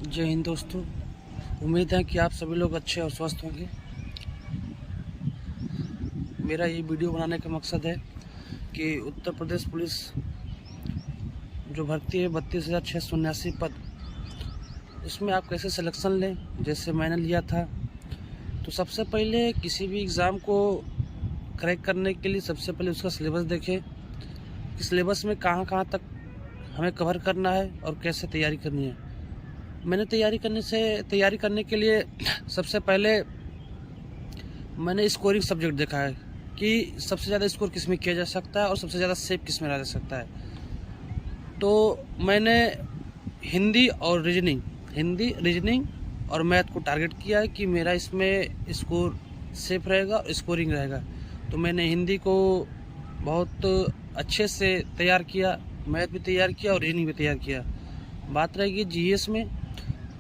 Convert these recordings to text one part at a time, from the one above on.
जय हिंद दोस्तों। उम्मीद है कि आप सभी लोग अच्छे और स्वस्थ होंगे। मेरा ये वीडियो बनाने का मकसद है कि उत्तर प्रदेश पुलिस जो भर्ती है 32,679 पद, उसमें आप कैसे सिलेक्शन लें जैसे मैंने लिया था। तो सबसे पहले किसी भी एग्ज़ाम को क्रैक करने के लिए सबसे पहले उसका सिलेबस देखें कि सिलेबस में कहाँ कहाँ तक हमें कवर करना है और कैसे तैयारी करनी है। मैंने तैयारी करने के लिए सबसे पहले मैंने स्कोरिंग सब्जेक्ट देखा है कि सबसे ज़्यादा स्कोर किस में किया जा सकता है और सबसे ज़्यादा सेव किस में रहा जा सकता है। तो मैंने हिंदी, रीजनिंग और मैथ को टारगेट किया है कि मेरा इसमें स्कोर सेफ रहेगा और स्कोरिंग रहेगा। तो मैंने हिंदी को बहुत अच्छे से तैयार किया, मैथ भी तैयार किया और रीजनिंग भी तैयार किया। बात रहेगी जीएस में,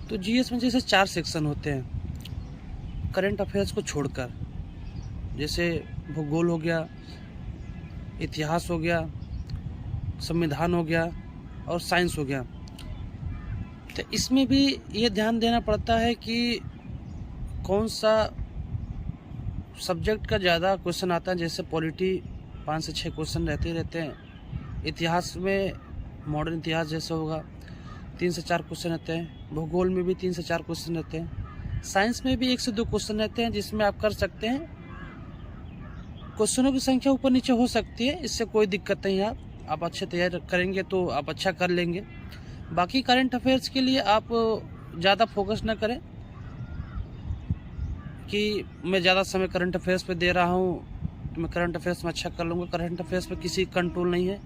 तो जीएस में जैसे 4 सेक्शन होते हैं करंट अफेयर्स को छोड़कर, जैसे भूगोल हो गया, इतिहास हो गया, संविधान हो गया और साइंस हो गया। तो इसमें भी ये ध्यान देना पड़ता है कि कौन सा सब्जेक्ट का ज़्यादा क्वेश्चन आता है। जैसे पॉलिटी 5 से 6 क्वेश्चन रहते हैं। इतिहास में मॉडर्न इतिहास जैसे होगा 3 से 4 क्वेश्चन रहते हैं। भूगोल में भी 3 से 4 क्वेश्चन रहते हैं। साइंस में भी 1 से 2 क्वेश्चन रहते हैं, जिसमें आप कर सकते हैं। क्वेश्चनों की संख्या ऊपर नीचे हो सकती है, इससे कोई दिक्कत नहीं है। आप अच्छे तैयार करेंगे तो आप अच्छा कर लेंगे। बाकी करंट अफेयर्स के लिए आप ज़्यादा फोकस ना करें कि मैं ज़्यादा समय करंट अफेयर्स पे दे रहा हूँ तो मैं करंट अफेयर्स में अच्छा कर लूँगा। करंट अफेयर्स पे किसी कंट्रोल नहीं है।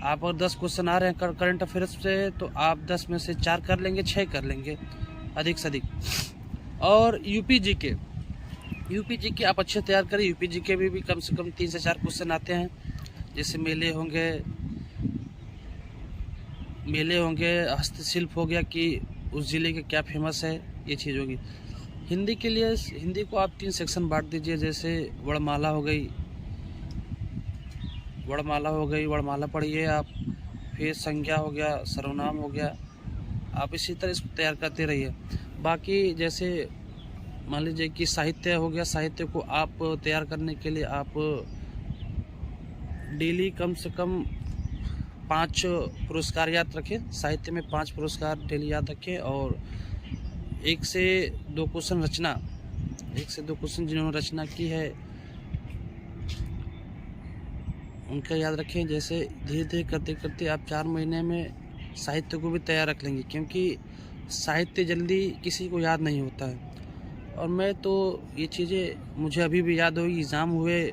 आप अगर 10 क्वेश्चन आ रहे हैं करंट अफेयर्स से तो आप 10 में से 4 कर लेंगे, 6 कर लेंगे अधिक से अधिक। और यूपी जीके आप अच्छे तैयार करें। यूपी जीके में भी कम से कम 3 से 4 क्वेश्चन आते हैं। जैसे मेले होंगे, हस्तशिल्प हो गया कि उस ज़िले के क्या फेमस है, ये चीज़ होगी। हिंदी के लिए हिंदी को आप 3 सेक्शन बांट दीजिए। जैसे वर्णमाला हो गई, वर्णमाला पढ़िए आप। फिर संज्ञा हो गया, सर्वनाम हो गया। आप इसी तरह इसको तैयार करते रहिए। बाकी जैसे मान लीजिए कि साहित्य हो गया, साहित्य को आप तैयार करने के लिए आप डेली कम से कम 5 पुरस्कार याद रखें। साहित्य में 5 पुरस्कार डेली याद रखें। और 1 से 2 क्वेश्चन जिन्होंने रचना की है उनका याद रखें। जैसे धीरे धीरे करते करते आप 4 महीने में साहित्य को भी तैयार रख लेंगे, क्योंकि साहित्य जल्दी किसी को याद नहीं होता है। और मैं तो ये चीज़ें मुझे अभी भी याद होगी। एग्ज़ाम हुए,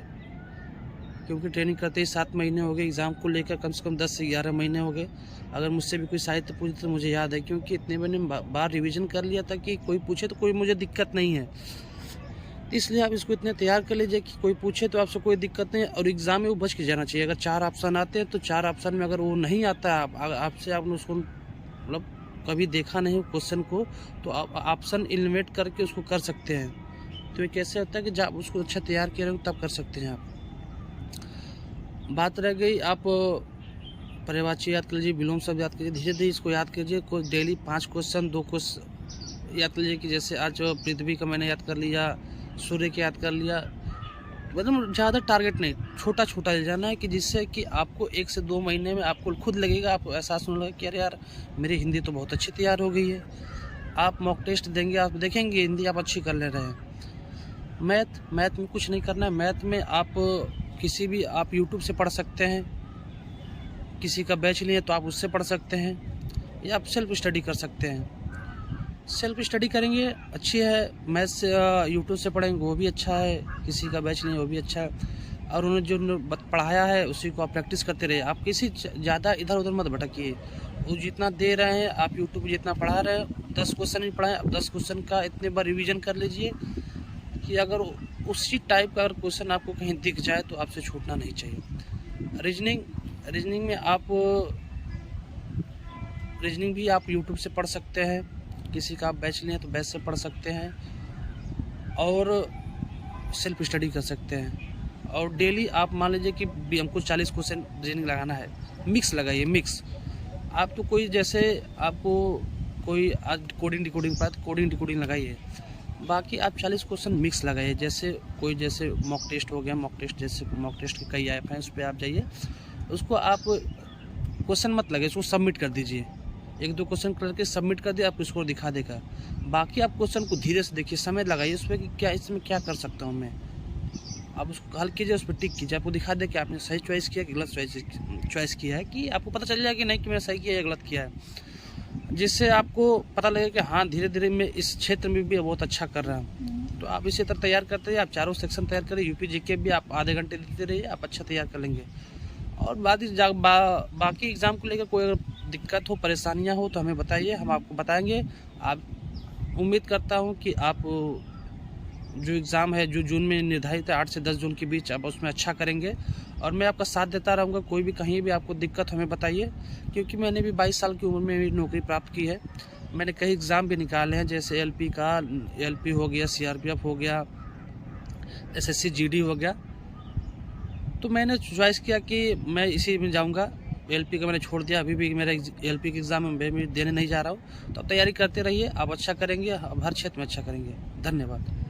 क्योंकि ट्रेनिंग करते ही 7 महीने हो गए, एग्ज़ाम को लेकर कम से कम 10 से 11 महीने हो गए। अगर मुझसे भी कोई साहित्य पूछे तो मुझे याद है, क्योंकि इतने मैंने बार रिवीजन कर लिया था कि कोई पूछे तो कोई मुझे दिक्कत नहीं है। इसलिए आप इसको इतने तैयार कर लीजिए कि कोई पूछे तो आपसे कोई दिक्कत नहीं है। और एग्ज़ाम में वो बच के जाना चाहिए। अगर 4 ऑप्शन आते हैं तो 4 ऑप्शन में अगर वो नहीं आता है, आपने उसको मतलब कभी देखा नहीं क्वेश्चन को, तो आप ऑप्शन एलिमिनेट करके उसको कर सकते हैं। तो ये कैसे होता है कि जब उसको अच्छा तैयार किए रहेंगे तब कर सकते हैं आप। बात रह गई, आप पर्यायवाची याद कर लीजिए, विलोम शब्द याद कीजिए। धीरे धीरे इसको याद कीजिए। कोई डेली 5 क्वेश्चन 2 क्वेश्चन याद कर लीजिए। कि जैसे आज पृथ्वी का मैंने याद कर लिया, सूर्य के याद कर लिया। मतलब ज़्यादा टारगेट नहीं, छोटा छोटा ले जाना है कि जिससे कि आपको 1 से 2 महीने में आपको खुद लगेगा, आपको एहसास होने लगेगा कि अरे यार मेरी हिंदी तो बहुत अच्छी तैयार हो गई है। आप मॉक टेस्ट देंगे, आप देखेंगे हिंदी आप अच्छी कर ले रहे हैं। मैथ में कुछ नहीं करना है। मैथ में आप किसी भी आप यूट्यूब से पढ़ सकते हैं। किसी का बैच लिए तो आप उससे पढ़ सकते हैं, या आप सेल्फ स्टडी कर सकते हैं। सेल्फ स्टडी करेंगे अच्छी है। मैथ से यूट्यूब से पढ़ेंगे वो भी अच्छा है। किसी का बैच नहीं वो भी अच्छा है। और उन्होंने जो पढ़ाया है उसी को आप प्रैक्टिस करते रहिए। आप किसी ज़्यादा इधर उधर मत भटकिए। वो जितना दे रहे हैं आप यूट्यूब जितना पढ़ा रहे हैं, 10 क्वेश्चन ही पढ़ाएं, अब 10 क्वेश्चन का इतने बार रिवीजन कर लीजिए कि अगर उसी टाइप का अगर क्वेश्चन आपको कहीं दिख जाए तो आपसे छूटना नहीं चाहिए। रीजनिंग में आप रीजनिंग भी आप यूट्यूब से पढ़ सकते हैं। किसी का आप बैच लें तो बैच से पढ़ सकते हैं और सेल्फ स्टडी कर सकते हैं। और डेली आप मान लीजिए कि हमको 40 क्वेश्चन रीजनिंग लगाना है, मिक्स लगाइए। मिक्स आप तो कोई जैसे आपको कोई आज कोडिंग डिकोडिंग पाए तो कोडिंग डिकोडिंग लगाइए। बाकी आप 40 क्वेश्चन मिक्स लगाइए, जैसे मॉक टेस्ट हो गया, मॉक टेस्ट के कई ऐप हैं, उस पर आप जाइए, उसको आप क्वेश्चन मत लगाइए, उसको सबमिट कर दीजिए। 1-2 क्वेश्चन करके सबमिट कर दिए, आपको स्कोर दिखा देगा। बाकी आप क्वेश्चन को धीरे से देखिए, समय लगाइए उस पर कि क्या इसमें क्या कर सकता हूँ मैं। आप उसको हल कीजिए, उस पर टिक कीजिए, आपको दिखा दे कि आपने सही चॉइस किया कि गलत चॉइस किया है, कि आपको पता चल जाएगा कि नहीं कि मैंने सही किया या गलत किया है, जिससे आपको पता लगेगा कि हाँ धीरे धीरे मैं इस क्षेत्र में भी बहुत अच्छा कर रहा हूँ। तो आप इसी तरह तैयार करते रहिए, आप चारों सेक्शन तैयार करिए, यूपी जीके भी आप आधे घंटे देते रहिए, आप अच्छा तैयार कर लेंगे। और बाकी एग्ज़ाम को लेकर कोई अगर दिक्कत हो, परेशानियाँ हो तो हमें बताइए, हम आपको बताएंगे। आप उम्मीद करता हूँ कि आप जो एग्ज़ाम है जो जून में निर्धारित है 8 से 10 जून के बीच, आप उसमें अच्छा करेंगे और मैं आपका साथ देता रहूँगा। कोई भी कहीं भी आपको दिक्कत हमें बताइए, क्योंकि मैंने भी 22 साल की उम्र में भी नौकरी प्राप्त की है। मैंने कई एग्ज़ाम भी निकाले हैं, जैसे एलपी हो गया, सीआरपीएफ हो गया, एसएससी जीडी हो गया। तो मैंने चॉइस किया कि मैं इसी में जाऊँगा। एलपी का मैंने छोड़ दिया, अभी भी मेरा एलपी के एग्ज़ाम में देने नहीं जा रहा हूँ। तो आप तैयारी करते रहिए, आप अच्छा करेंगे, आप हर क्षेत्र में अच्छा करेंगे। धन्यवाद।